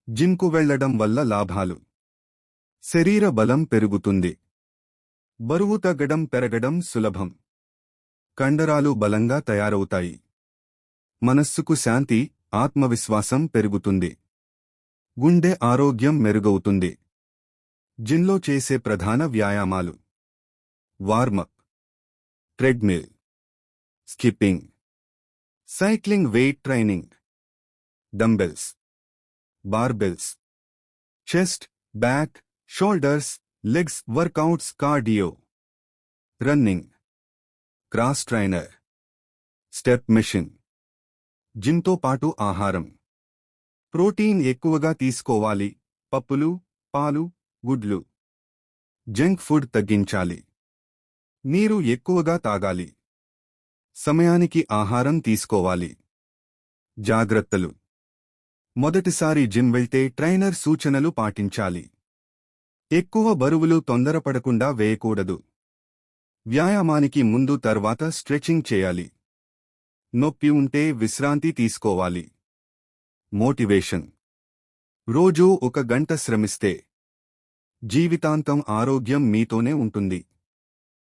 జిమ్కు వెళ్లడం వల్ల లాభాలు: శరీర బలం పెరుగుతుంది. బరువు తగ్గడం పెరగడం సులభం. కండరాలు బలంగా తయారవుతాయి. మనస్సుకు శాంతి, ఆత్మవిశ్వాసం పెరుగుతుంది. గుండె ఆరోగ్యం మెరుగవుతుంది. జిమ్లో చేసే ప్రధాన వ్యాయామాలు: warm up, treadmill, skipping, cycling, weight training, dumbbells, barbells, chest, back, shoulders, legs workouts, cardio, running, cross trainer, step machine. జిమ్తో పాటు ఆహారం: ప్రోటీన్ ఎక్కువగా తీసుకోవాలి. పప్పులు, పాలు, గుడ్లు. జంక్ ఫుడ్ తగ్గించాలి. నీరు ఎక్కువగా తాగాలి. సమయానికి ఆహారం తీసుకోవాలి. జాగ్రత్తలు: మొదటిసారి జిమ్ వెళ్తే ట్రైనర్ సూచనలు పాటించాలి. ఎక్కువ బరువులు తొందరపడకుండా వేయకూడదు. వ్యాయామానికి ముందు తర్వాత స్ట్రెచింగ్ చేయాలి. నొప్పి ఉంటే విశ్రాంతి తీసుకోవాలి. మోటివేషన్: రోజూ 1 గంట శ్రమిస్తే జీవితాంతం ఆరోగ్యం మీతోనే ఉంటుంది.